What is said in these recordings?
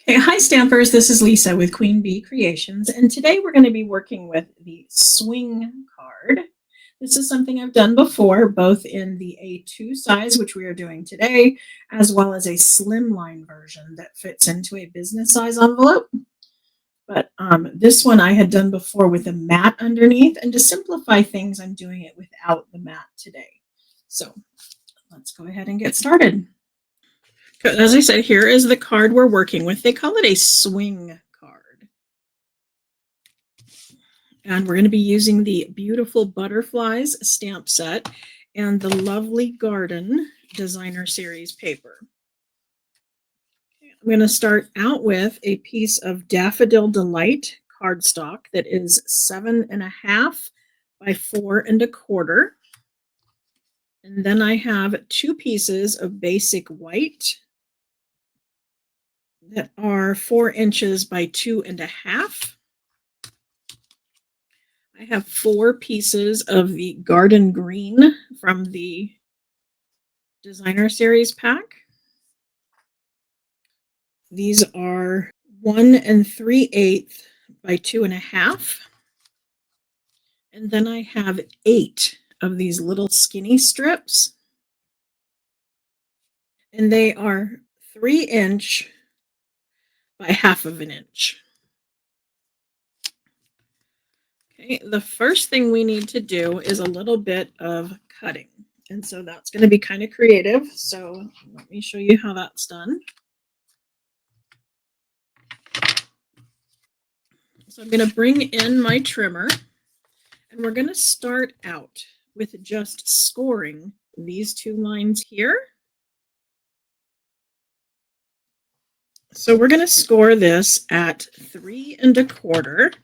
Hey, hi Stampers, this is Lisa with Queen Bee Creations, and today we're going to be working with the swing card. This is something I've done before, both in the A2 size, which we are doing today, as well as a slimline version that fits into a business size envelope. But this one I had done before with a mat underneath, and to simplify things, I'm doing it without the mat today. So let's go ahead and get started. As I said, here is the card we're working with. They call it a swing card. And we're going to be using the Beautiful Butterflies stamp set and the Lovely Garden Designer Series paper. I'm going to start out with a piece of Daffodil Delight cardstock that is 7.5 by 4.25. And then I have 2 pieces of basic white that are 4 inches by 2.5. I have 4 pieces of the garden green from the designer series pack. These are 1 3/8 by 2.5. And then I have 8 of these little skinny strips. And they are 3" by 1/2 inch. Okay, the first thing we need to do is a little bit of cutting. And so that's going to be kind of creative. So let me show you how that's done. So I'm going to bring in my trimmer, and we're going to start out with just scoring these 2 lines here. So we're going to score this at 3.25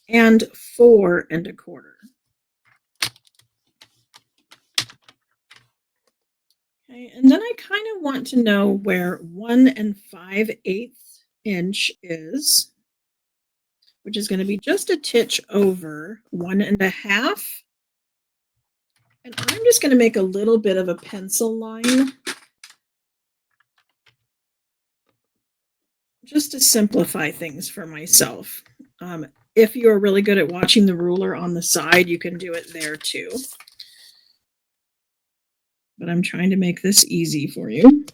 and 4.25. Okay, and then I kind of want to know where 1 5/8 inch is, which is going to be just a titch over 1.5. And I'm just going to make a little bit of a pencil line just to simplify things for myself. If you're really good at watching the ruler on the side, you can do it there too. But I'm trying to make this easy for you.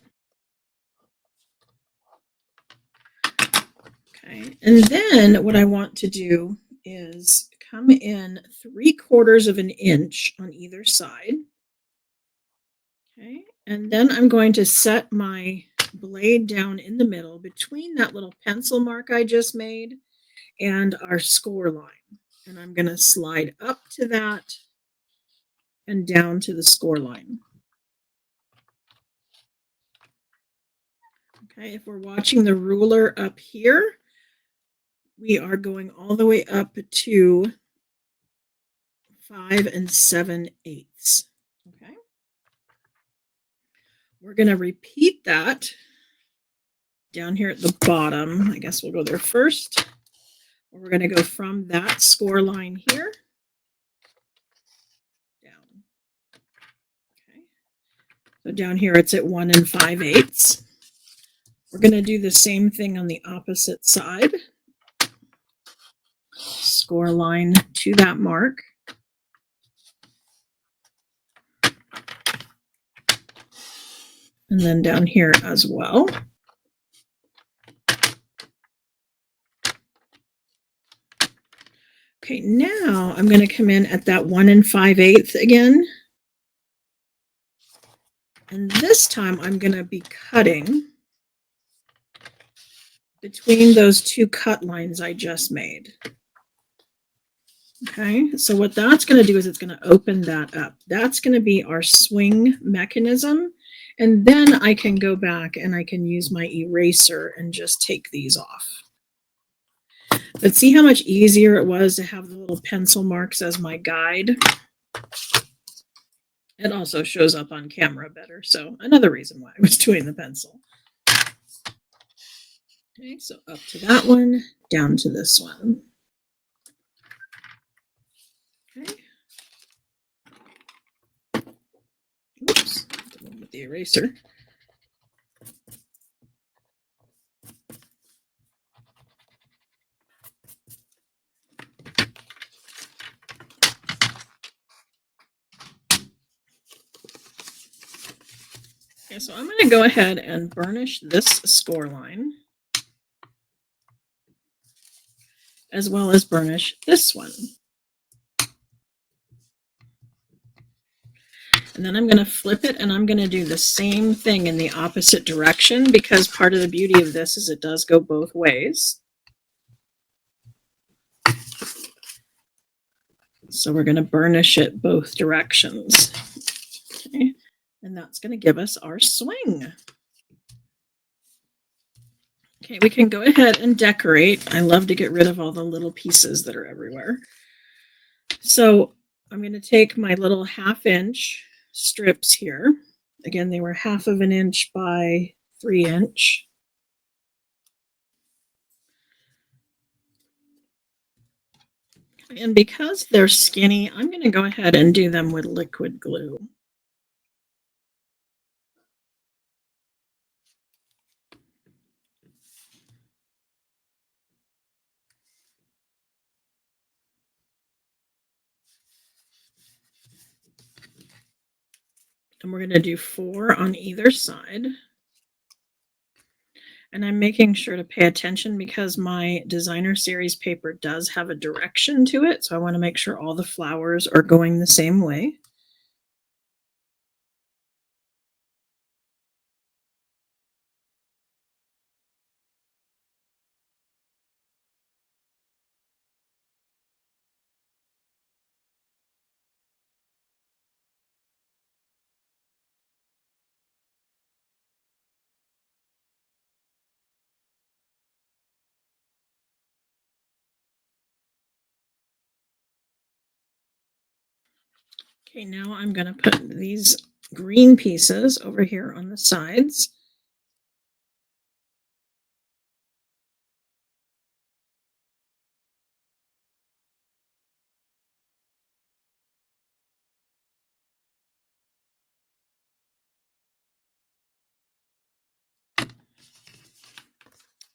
Okay, and then what I want to do is come in 3/4 of an inch on either side. Okay, and then I'm going to set my blade down in the middle between that little pencil mark I just made and our score line. And I'm going to slide up to that and down to the score line. Okay, if we're watching the ruler up here, we are going all the way up to 5 7/8. Okay. We're going to repeat that down here at the bottom. I guess we'll go there first. We're going to go from that score line here down. Okay. So down here it's at 1 5/8. We're going to do the same thing on the opposite side. Score line to that mark. And then down here as well. Okay, now I'm going to come in at that 1 5/8 again. And this time I'm going to be cutting between those 2 cut lines I just made. Okay, so what that's going to do is it's going to open that up. That's going to be our swing mechanism. And then I can go back and I can use my eraser and just take these off. But see how much easier it was to have the little pencil marks as my guide? It also shows up on camera better. So another reason why I was doing the pencil. Okay, so up to that one, down to this one. Okay. Oops, with the eraser. Okay, so I'm going to go ahead and burnish this score line as well as burnish this one. And then I'm going to flip it and I'm going to do the same thing in the opposite direction because part of the beauty of this is it does go both ways. So we're going to burnish it both directions. Okay. And that's going to give us our swing. Okay, we can go ahead and decorate. I love to get rid of all the little pieces that are everywhere. So I'm going to take my little 1/2 inch strips here. Again, they were 1/2 inch by 3 inch. And because they're skinny, I'm going to go ahead and do them with liquid glue. And we're going to do 4 on either side. And I'm making sure to pay attention because my designer series paper does have a direction to it. So I want to make sure all the flowers are going the same way. Okay, now I'm going to put these green pieces over here on the sides.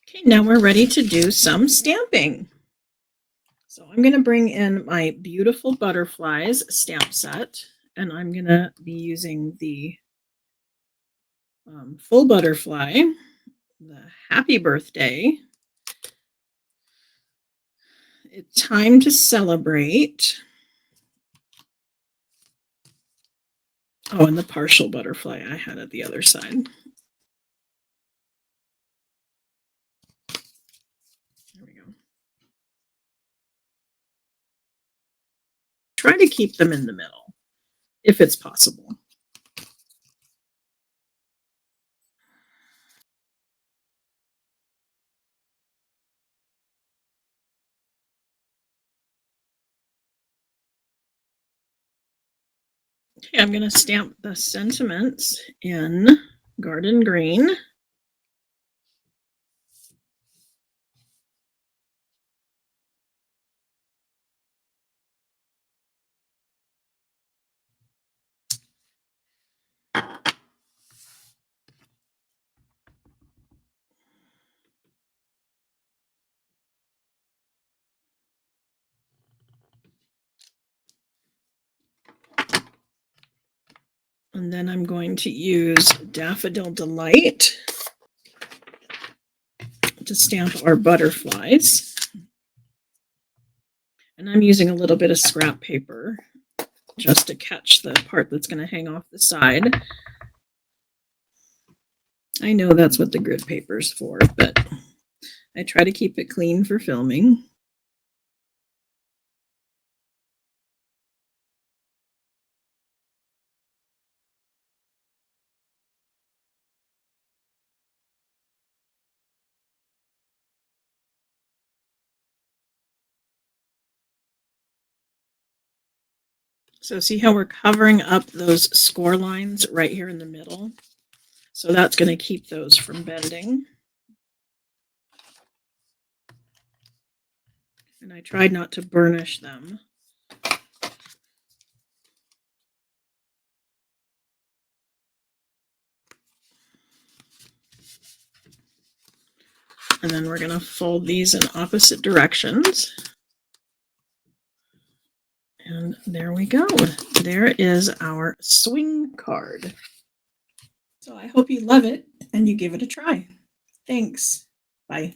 Okay, now we're ready to do some stamping. So I'm going to bring in my Beautiful Butterflies stamp set, and I'm going to be using the full butterfly, the happy birthday, it's time to celebrate. Oh, and the partial butterfly I had at the other side. There we go. Try to keep them in the middle if it's possible. Okay, I'm going to stamp the sentiments in Garden Green. And then I'm going to use Daffodil Delight to stamp our butterflies. And I'm using a little bit of scrap paper just to catch the part that's going to hang off the side. I know that's what the grid paper's for, but I try to keep it clean for filming. So see how we're covering up those score lines right here in the middle? So that's going to keep those from bending. And I tried not to burnish them. And then we're going to fold these in opposite directions. And there we go. There is our swing card. So I hope you love it and you give it a try. Thanks. Bye.